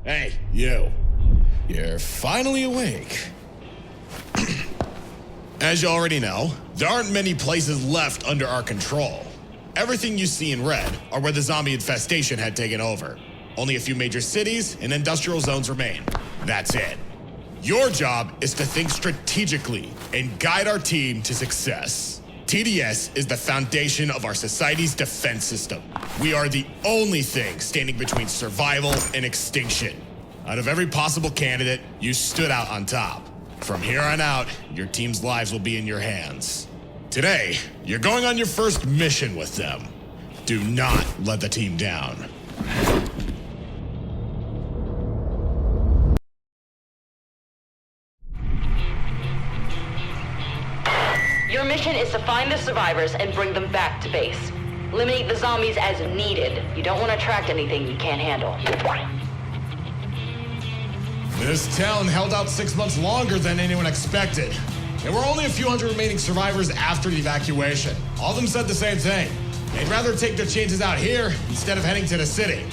Hey, you. You're finally awake. As you already know, there aren't many places left under our control. Everything you see in red are where the zombie infestation had taken over. Only a few major cities and industrial zones remain. That's it. Your job is to think strategically and guide our team to success. TDS is the foundation of our society's defense system. We are the only thing standing between survival and extinction. Out of every possible candidate, you stood out on top. From here on out, your team's lives will be in your hands. Today, you're going on your first mission with them. Do not let the team down. Your mission is to find the survivors and bring them back to base. Eliminate the zombies as needed. You don't want to attract anything you can't handle. This town held out 6 months longer than anyone expected. There were only a few hundred remaining survivors after the evacuation. All of them said the same thing. They'd rather take their chances out here instead of heading to the city.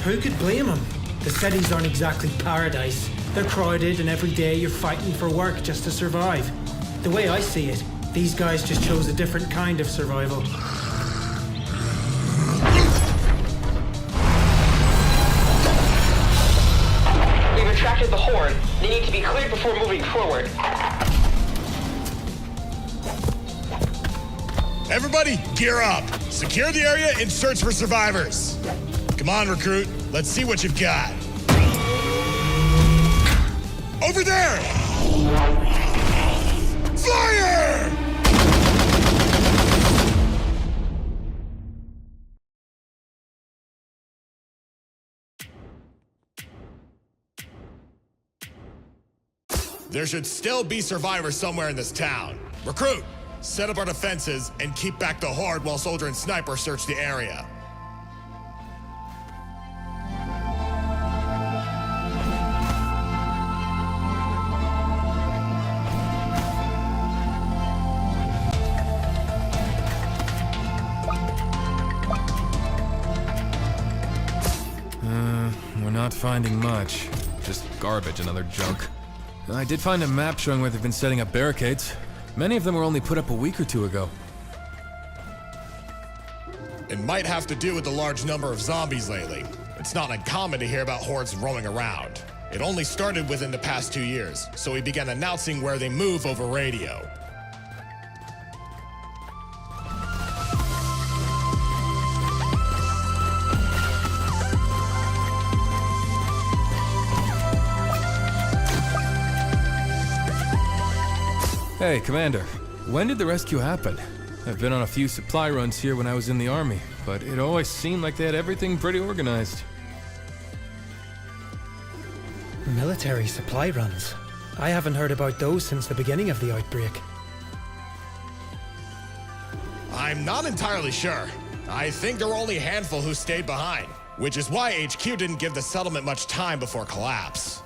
Who could blame them? The cities aren't exactly paradise. They're crowded and every day you're fighting for work just to survive. The way I see it, these guys just chose a different kind of survival. We've attracted the horde. They need to be cleared before moving forward. Everybody, gear up. Secure the area and search for survivors. Come on, recruit. Let's see what you've got. Over there! Fire! There should still be survivors somewhere in this town. Recruit, set up our defenses and keep back the horde while soldier and sniper search the area. We're not finding much. Just garbage and other junk. I did find a map showing where they've been setting up barricades. Many of them were only put up a week or two ago. It might have to do with the large number of zombies lately. It's not uncommon to hear about hordes roaming around. It only started within the past 2 years, so we began announcing where they move over radio. Hey, Commander. When did the rescue happen? I've been on a few supply runs here when I was in the Army, but it always seemed like they had everything pretty organized. Military supply runs? I haven't heard about those since the beginning of the outbreak. I'm not entirely sure. I think there were only a handful who stayed behind, which is why HQ didn't give the settlement much time before collapse.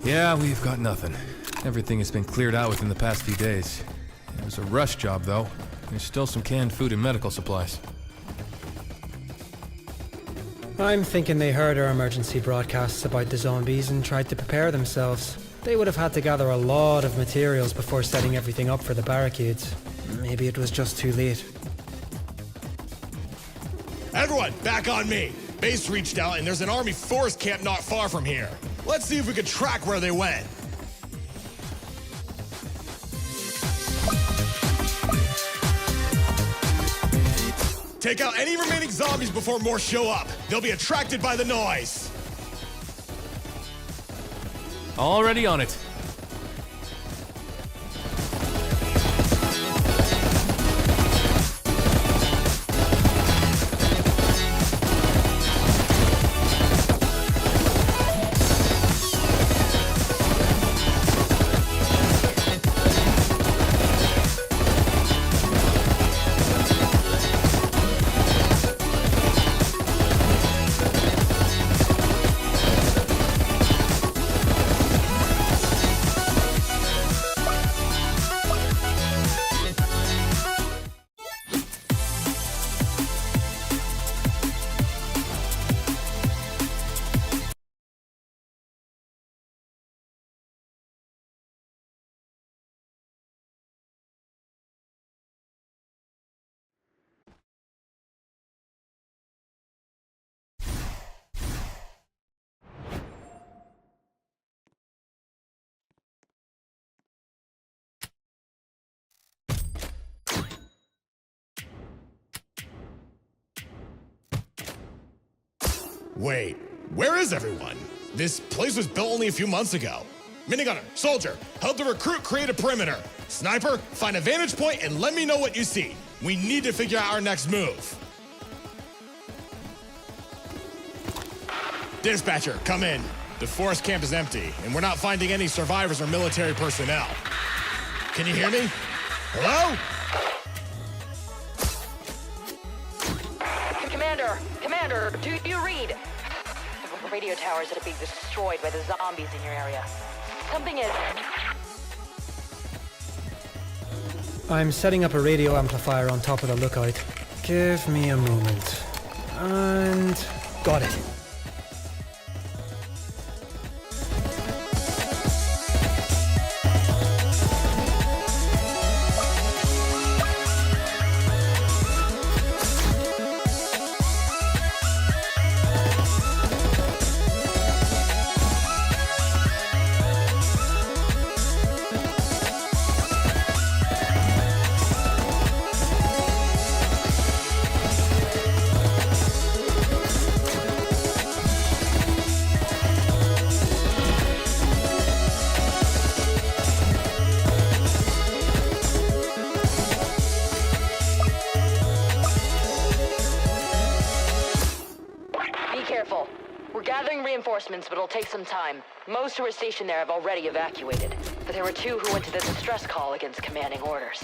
Yeah, we've got nothing. Everything has been cleared out within the past few days. It was a rush job, though. There's still some canned food and medical supplies. I'm thinking they heard our emergency broadcasts about the zombies and tried to prepare themselves. They would have had to gather a lot of materials before setting everything up for the barricades. Maybe it was just too late. Everyone, back on me. Base reached out and there's an army force camp not far from here. Let's see if we can track where they went. Take out any remaining zombies before more show up. They'll be attracted by the noise. Already on it. Wait, where is everyone? This place was built only a few months ago. Minigunner, soldier, help the recruit create a perimeter. Sniper, find a vantage point and let me know what you see. We need to figure out our next move. Dispatcher, come in. The forest camp is empty, and we're not finding any survivors or military personnel. Can you hear me? Hello? Commander, do you read? The radio towers that are being destroyed by the zombies in your area. Something is... I'm setting up a radio amplifier on top of the lookout. Give me a moment. And... got it. Reinforcements, but it'll take some time. Most who are stationed there have already evacuated, but there were 2 who went to the distress call against commanding orders.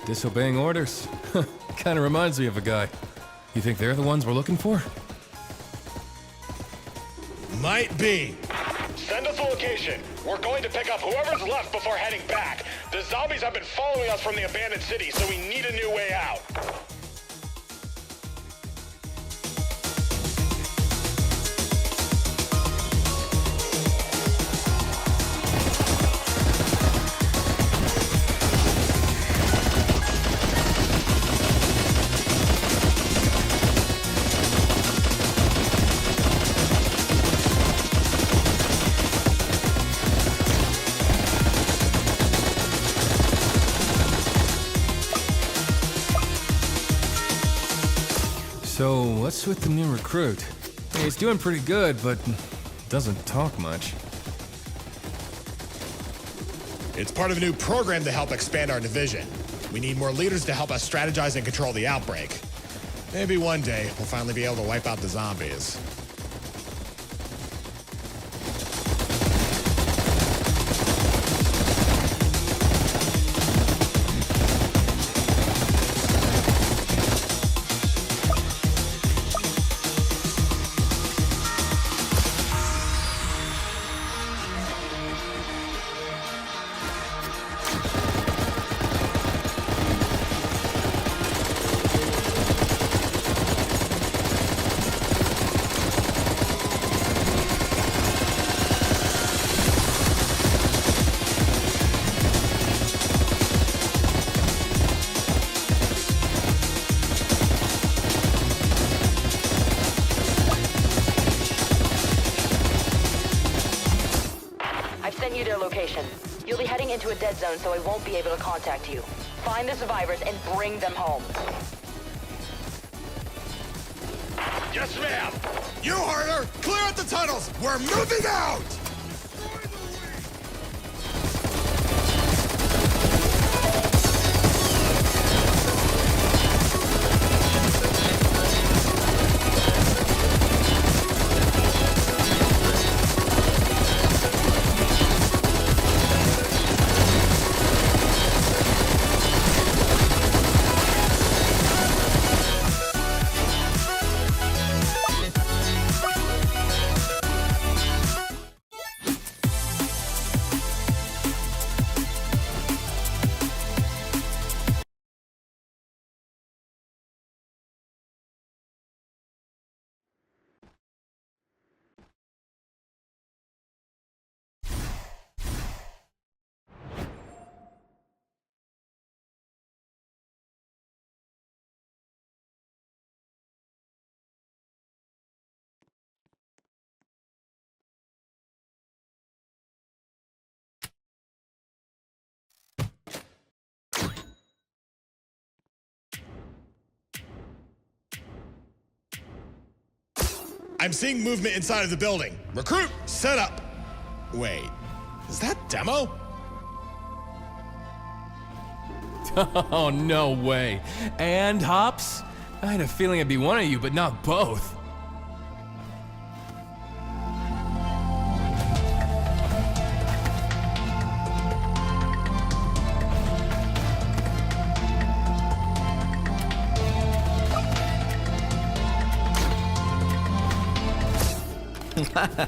Disobeying orders? Kinda reminds me of a guy. You think they're the ones we're looking for? Might be. Send us a location. We're going to pick up whoever's left before heading back. The zombies have been following us from the abandoned city, so we need a new way out. So, what's with the new recruit? He's doing pretty good, but doesn't talk much. It's part of a new program to help expand our division. We need more leaders to help us strategize and control the outbreak. Maybe one day we'll finally be able to wipe out the zombies. You'll be heading into a dead zone, so I won't be able to contact you. Find the survivors and bring them home. Yes, ma'am! You heard her! Clear out the tunnels! We're moving out! I'm seeing movement inside of the building. Recruit, set up. Wait, is that Demo? Oh, no way. And Hops? I had a feeling it'd be one of you, but not both.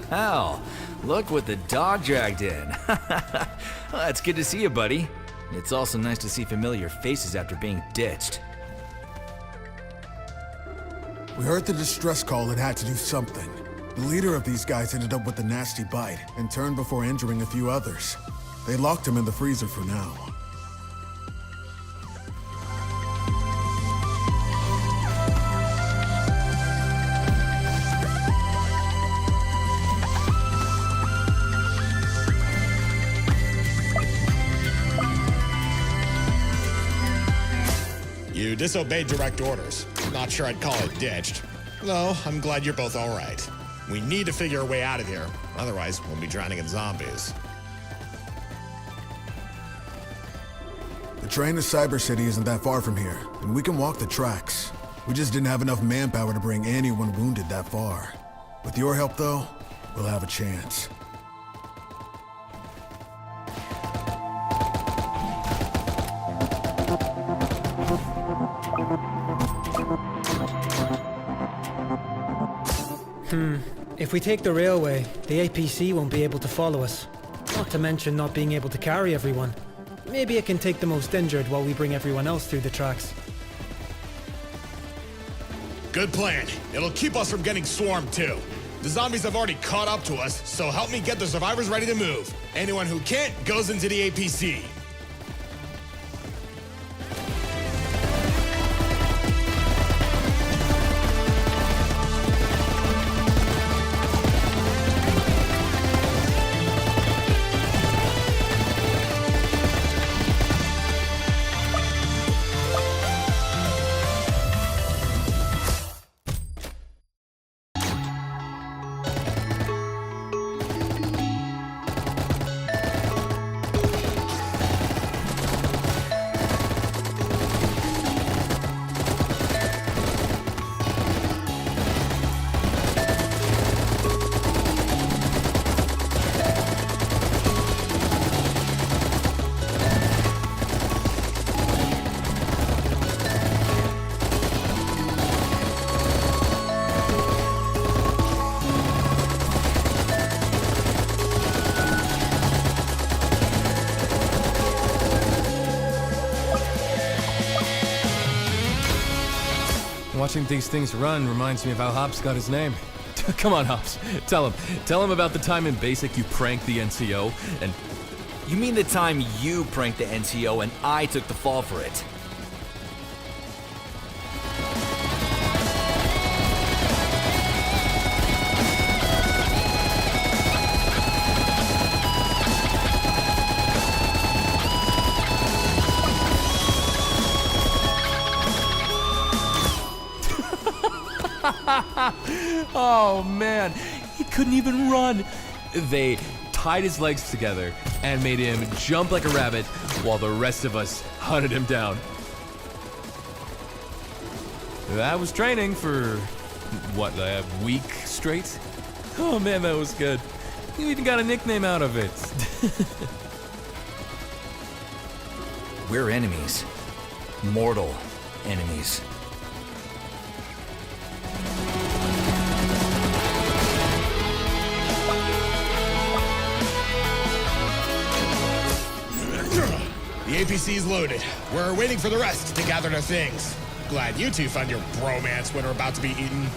Wow, look what the dog dragged in. Well, it's good to see you, buddy. It's also nice to see familiar faces after being ditched. We heard the distress call and had to do something. The leader of these guys ended up with a nasty bite and turned before injuring a few others. They locked him in the freezer for now. You disobeyed direct orders. Not sure I'd call it ditched. Though, I'm glad you're both all right. We need to figure a way out of here. Otherwise, we'll be drowning in zombies. The train to Cyber City isn't that far from here, and we can walk the tracks. We just didn't have enough manpower to bring anyone wounded that far. With your help, though, we'll have a chance. If we take the railway, the APC won't be able to follow us. Not to mention not being able to carry everyone. Maybe it can take the most injured while we bring everyone else through the tracks. Good plan. It'll keep us from getting swarmed, too. The zombies have already caught up to us, so help me get the survivors ready to move. Anyone who can't goes into the APC. Watching these things run reminds me of how Hops got his name. Come on, Hops. Tell him about the time in Basic you pranked the NCO and... You mean the time you pranked the NCO and I took the fall for it? Oh man, he couldn't even run. They tied his legs together and made him jump like a rabbit while the rest of us hunted him down. That was training for, what, a week straight? Oh man, that was good. You even got a nickname out of it. We're enemies. Mortal enemies. The APC is loaded. We're waiting for the rest to gather their things. Glad you two found your bromance when we're about to be eaten.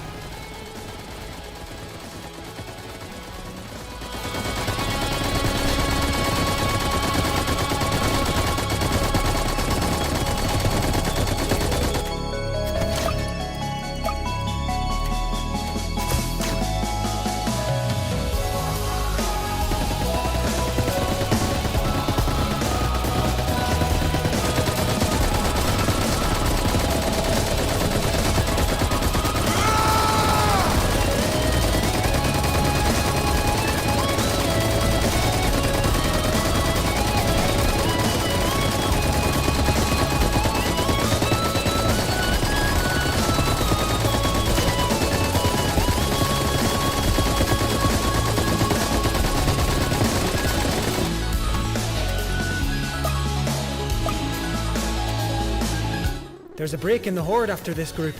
There's a break in the horde after this group.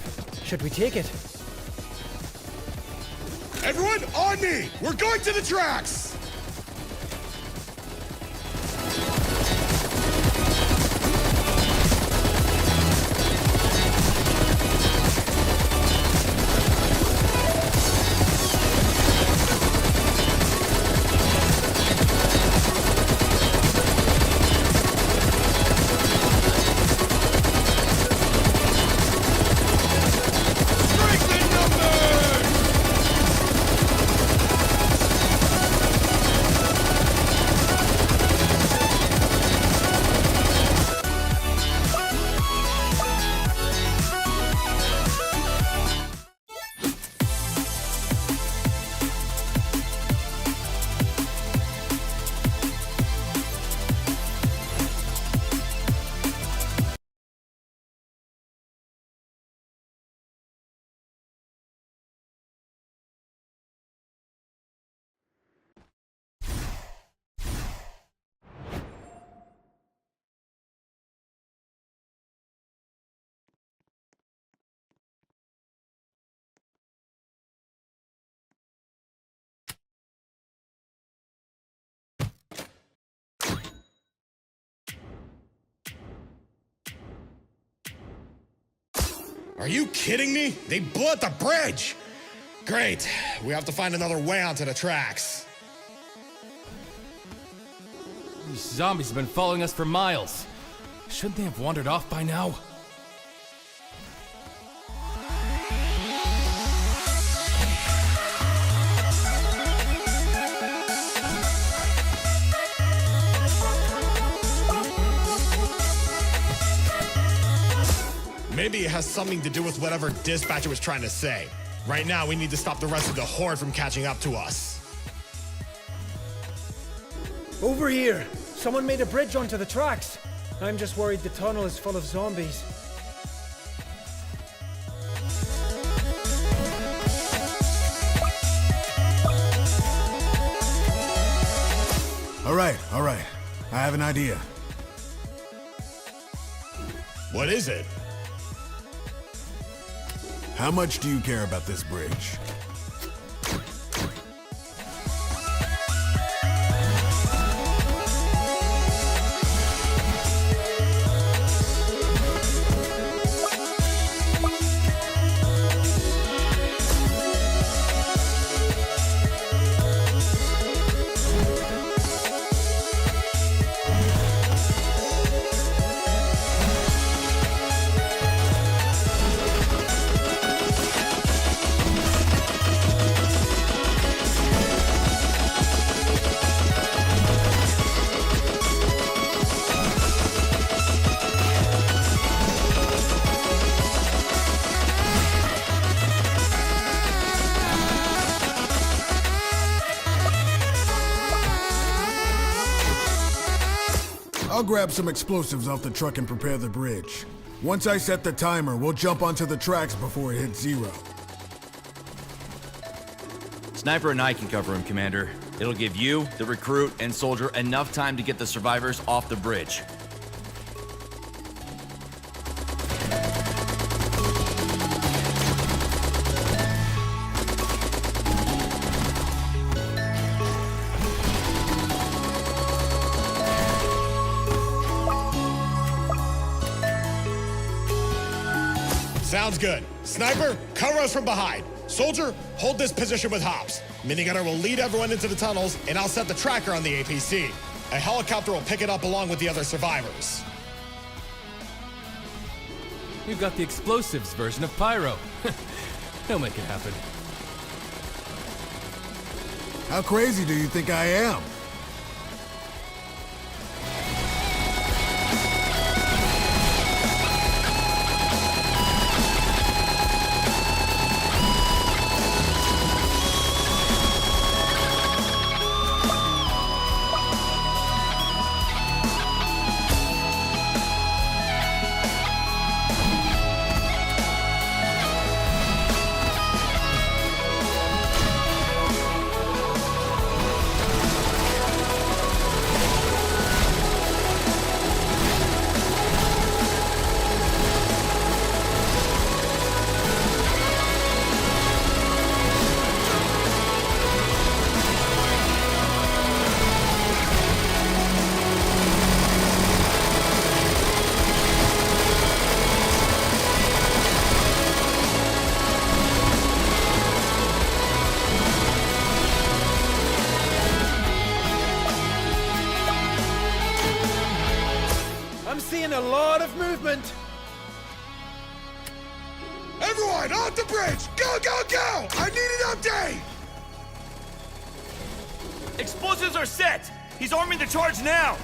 Should we take it? Everyone, on me! We're going to the tracks! Are you kidding me? They blew up the bridge! Great. We have to find another way onto the tracks. These zombies have been following us for miles. Shouldn't they have wandered off by now? Maybe it has something to do with whatever dispatcher was trying to say. Right now, we need to stop the rest of the horde from catching up to us. Over here! Someone made a bridge onto the tracks. I'm just worried the tunnel is full of zombies. All right. I have an idea. What is it? How much do you care about this bridge? I'll grab some explosives off the truck and prepare the bridge. Once I set the timer, we'll jump onto the tracks before it hits 0. Sniper and I can cover him, Commander. It'll give you, the recruit, and soldier enough time to get the survivors off the bridge. Sounds good. Sniper, cover us from behind. Soldier, hold this position with Hops. Minigunner will lead everyone into the tunnels, and I'll set the tracker on the APC. A helicopter will pick it up along with the other survivors. We've got the explosives version of Pyro. He'll make it happen. How crazy do you think I am? I'm seeing a lot of movement. Everyone, off the bridge! Go, go, go! I need an update! Explosives are set! He's arming the charge now!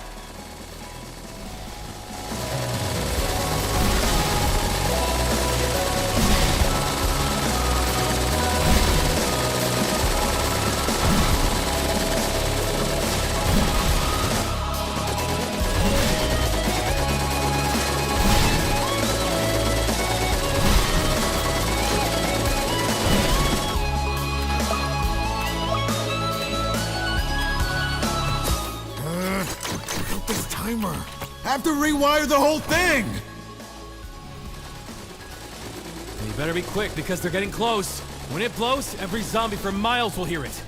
This timer. Have to rewire the whole thing! You better be quick because they're getting close. When it blows, every zombie for miles will hear it.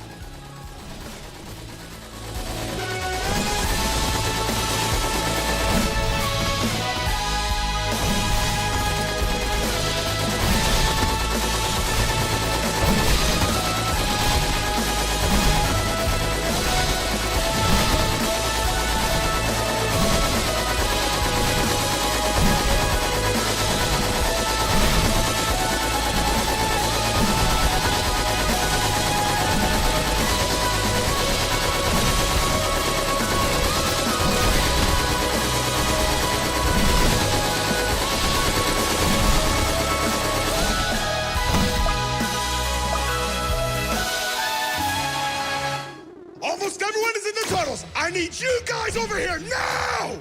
Almost everyone is in the tunnels! I need you guys over here now!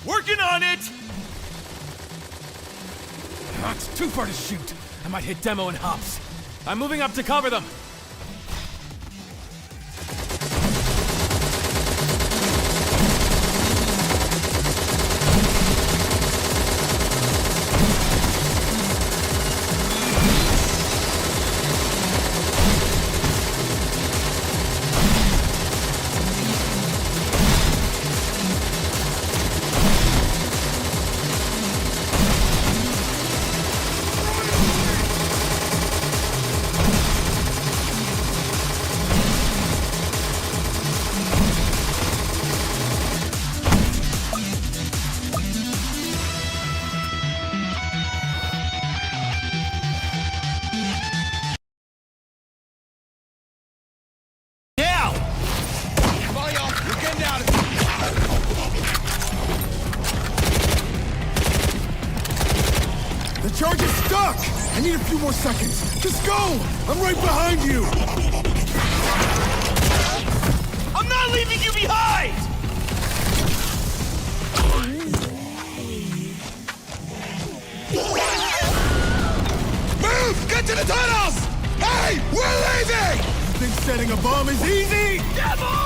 Working on it! It's too far to shoot. I might hit Demo and Hops. I'm moving up to cover them. The charge is stuck! I need a few more seconds. Just go! I'm right behind you! I'm not leaving you behind! Setting a bomb is easy! Devil!